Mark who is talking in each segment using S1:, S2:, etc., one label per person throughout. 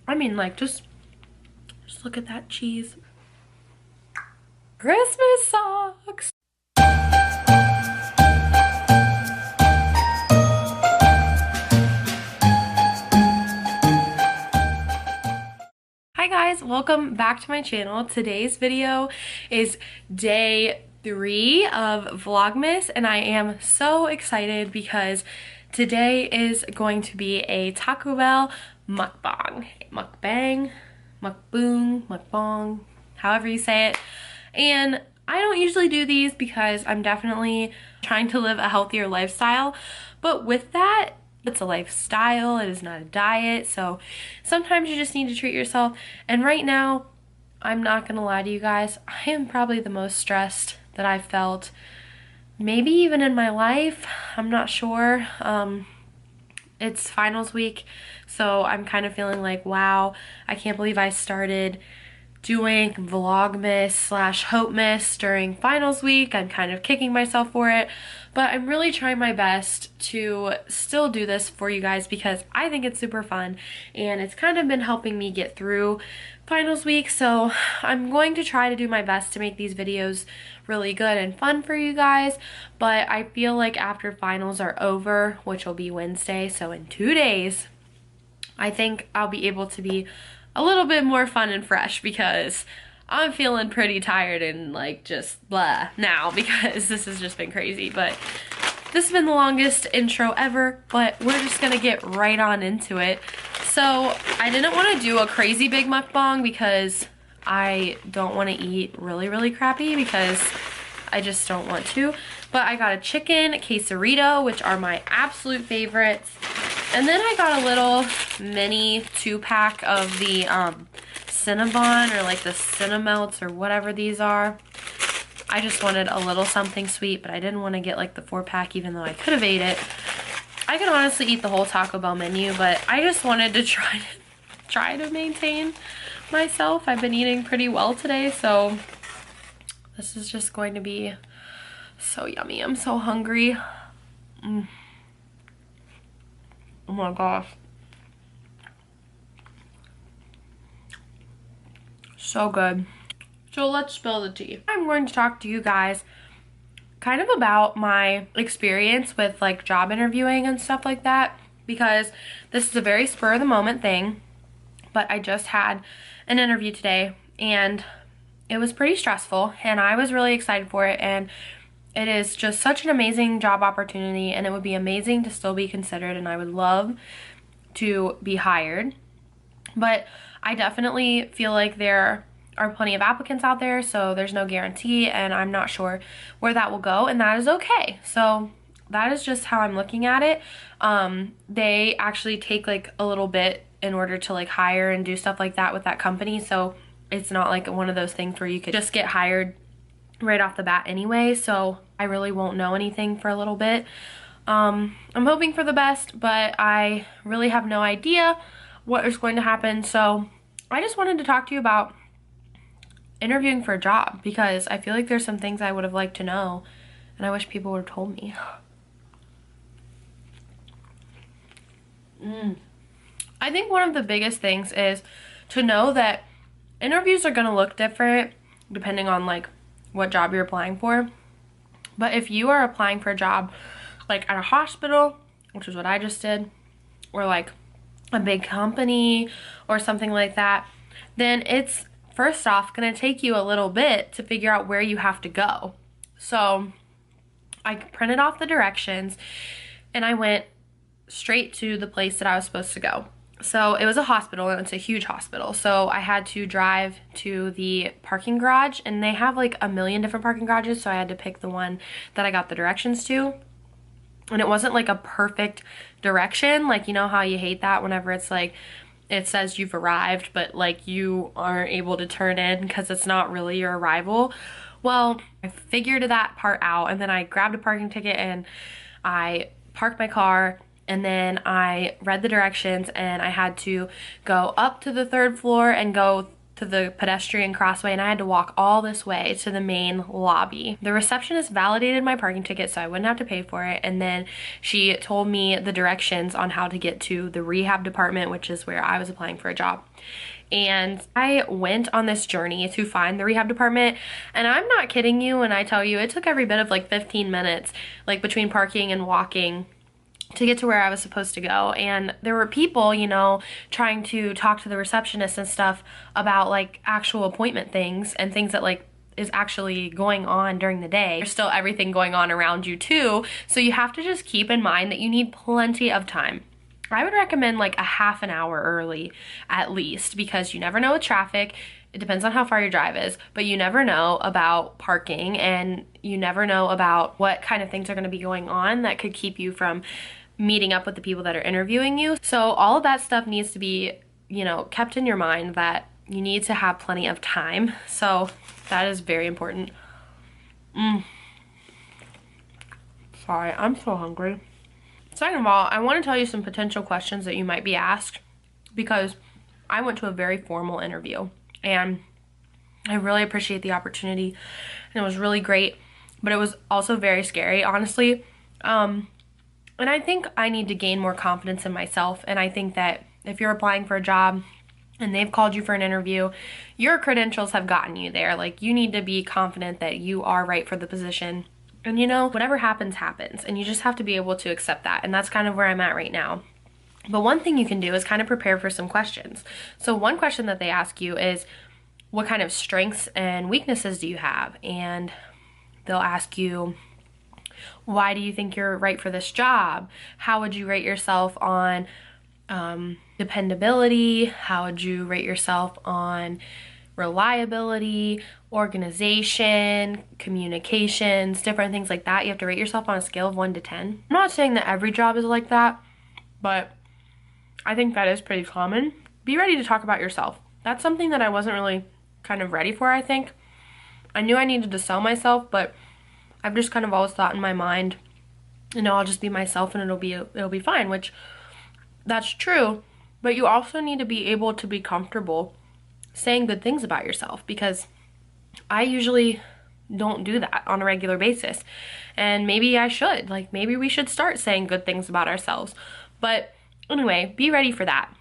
S1: I mean, like, just look at that cheese. Christmas socks. Hi guys, welcome back to my channel. Today's video is day 3 of Vlogmas, and I am so excited because today is going to be a Taco Bell mukbang. Mukbang, mukboong, mukbang, however you say it. And I don't usually do these because I'm definitely trying to live a healthier lifestyle, but with that, it's a lifestyle, it is not a diet, so sometimes you just need to treat yourself. And right now, I'm not gonna lie to you guys, I am probably the most stressed that I've felt maybe even in my life. I'm not sure. It's finals week, so I'm kind of feeling like, wow, I can't believe I started doing Vlogmas slash Hopemas during finals week. I'm kind of kicking myself for it, but I'm really trying my best to still do this for you guys because I think it's super fun and it's kind of been helping me get through finals week. So I'm going to try to do my best to make these videos really good and fun for you guys, but I feel like after finals are over, which will be Wednesday, so in 2 days, I think I'll be able to be a little bit more fun and fresh because I'm feeling pretty tired and like just blah now because this has just been crazy. But this has been the longest intro ever, but we're just gonna get right on into it. So I didn't want to do a crazy big mukbang because I don't want to eat really crappy because I just don't want to. But I got a chicken quesarito, which are my absolute favorites. And then I got a little mini 2-pack of the Cinnabon, or like the Cinnamelts, or whatever these are. I just wanted a little something sweet, but I didn't want to get like the 4-pack even though I could have ate it. I could honestly eat the whole Taco Bell menu, but I just wanted to try to maintain myself. I've been eating pretty well today, so this is just going to be so yummy. I'm so hungry. Oh my gosh. So good. So let's spill the tea. I'm going to talk to you guys kind of about my experience with like job interviewing and stuff like that, because this is a very spur of the moment thing, but I just had an interview today and it was pretty stressful and I was really excited for it, and it is just such an amazing job opportunity and it would be amazing to still be considered and I would love to be hired. But I definitely feel like there are plenty of applicants out there, so there's no guarantee and I'm not sure where that will go, and that is okay. So that is just how I'm looking at it. They actually take like a little bit in order to like hire and do stuff like that with that company, so it's not like one of those things where you could just get hired right off the bat anyway, so I really won't know anything for a little bit. I'm hoping for the best, but I really have no idea what is going to happen, so I just wanted to talk to you about interviewing for a job because I feel like there's some things I would have liked to know and I wish people would have told me. I think one of the biggest things is to know that interviews are going to look different depending on like what job you're applying for. But if you are applying for a job like at a hospital, which is what I just did, or like a big company or something like that, then it's first off gonna take you a little bit to figure out where you have to go. So I printed off the directions and I went straight to the place that I was supposed to go. So it was a hospital and it's a huge hospital. So I had to drive to the parking garage and they have like a million different parking garages. So I had to pick the one that I got the directions to. And it wasn't like a perfect direction. Like, you know how you hate that whenever it's like, it says you've arrived, but like you aren't able to turn in because it's not really your arrival. Well, I figured that part out and then I grabbed a parking ticket and I parked my car. And then I read the directions and I had to go up to the 3rd floor and go to the pedestrian crossway, and I had to walk all this way to the main lobby. The receptionist validated my parking ticket so I wouldn't have to pay for it, and then she told me the directions on how to get to the rehab department, which is where I was applying for a job. And I went on this journey to find the rehab department, and I'm not kidding you when I tell you it took every bit of like 15 minutes, like between parking and walking, to get to where I was supposed to go. And there were people, you know, trying to talk to the receptionist and stuff about like actual appointment things and things that like is actually going on during the day. There's still everything going on around you too, so you have to just keep in mind that you need plenty of time. I would recommend like a half an hour early at least, because you never know with traffic. It depends on how far your drive is, but you never know about parking, and you never know about what kind of things are going to be going on that could keep you from meeting up with the people that are interviewing you. So all of that stuff needs to be, you know, kept in your mind, that you need to have plenty of time. So that is very important. Sorry, I'm so hungry. Second of all, I want to tell you some potential questions that you might be asked, because I went to a very formal interview and I really appreciate the opportunity, and it was really great, but it was also very scary, honestly. And I think I need to gain more confidence in myself, and I think that if you're applying for a job and they've called you for an interview, your credentials have gotten you there. Like, you need to be confident that you are right for the position. And you know, whatever happens, happens. And you just have to be able to accept that. And that's kind of where I'm at right now. But one thing you can do is kind of prepare for some questions. So one question that they ask you is, what kind of strengths and weaknesses do you have? And they'll ask you, why do you think you're right for this job? How would you rate yourself on dependability? How would you rate yourself on reliability, organization, communications, different things like that? You have to rate yourself on a scale of 1 to 10. I'm not saying that every job is like that, but I think that is pretty common. Be ready to talk about yourself. That's something that I wasn't really kind of ready for, I think. I knew I needed to sell myself, but I've just kind of always thought in my mind, you know, I'll just be myself and it'll be fine, which that's true. But you also need to be able to be comfortable saying good things about yourself, because I usually don't do that on a regular basis, and maybe I should. Like, maybe we should start saying good things about ourselves. But anyway, be ready for that.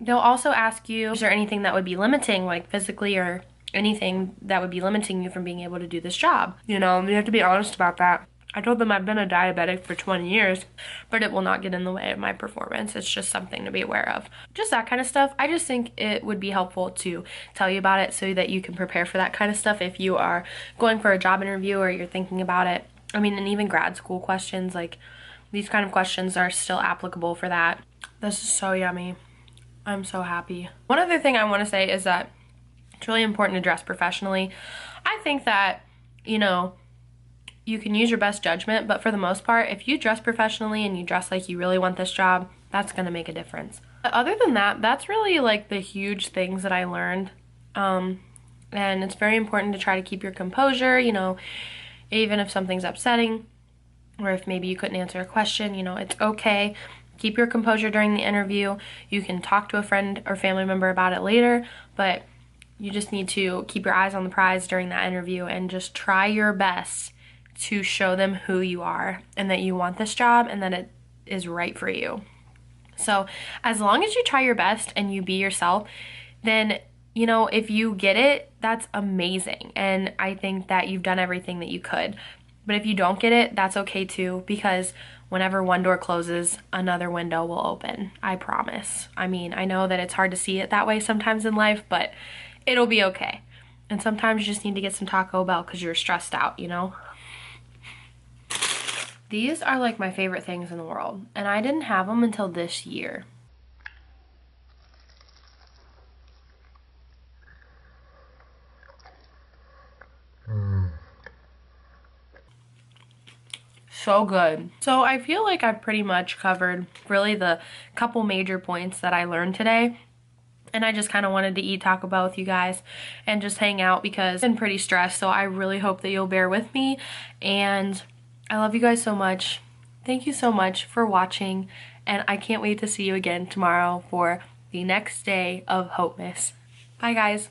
S1: They'll also ask you, is there anything that would be limiting, like physically, or anything that would be limiting you from being able to do this job? You know, you have to be honest about that. I told them I've been a diabetic for 20 years, but it will not get in the way of my performance. It's just something to be aware of. Just that kind of stuff. I just think it would be helpful to tell you about it so that you can prepare for that kind of stuff if you are going for a job interview or you're thinking about it. I mean, and even grad school questions, like these kind of questions are still applicable for that. This is so yummy. I'm so happy. One other thing I want to say is that it's really important to dress professionally. I think that, you know, you can use your best judgment, but for the most part, if you dress professionally and you dress like you really want this job, that's gonna make a difference. But other than that, that's really like the huge things that I learned. And it's very important to try to keep your composure, you know, even if something's upsetting, or if maybe you couldn't answer a question, you know, it's okay. Keep your composure during the interview. You can talk to a friend or family member about it later, but you just need to keep your eyes on the prize during that interview and just try your best to show them who you are and that you want this job and that it is right for you. So as long as you try your best and you be yourself, then, you know, if you get it, that's amazing. And I think that you've done everything that you could. But if you don't get it, that's okay too, because whenever one door closes, another window will open. I promise. I mean, I know that it's hard to see it that way sometimes in life, but it'll be okay. And sometimes you just need to get some Taco Bell because you're stressed out, you know? These are like my favorite things in the world, and I didn't have them until this year. So good. So I feel like I've pretty much covered really the couple major points that I learned today. And I just kind of wanted to eat Taco Bell with you guys and just hang out because I've been pretty stressed. So I really hope that you'll bear with me. And I love you guys so much. Thank you so much for watching. And I can't wait to see you again tomorrow for the next day of Hopemas. Bye guys.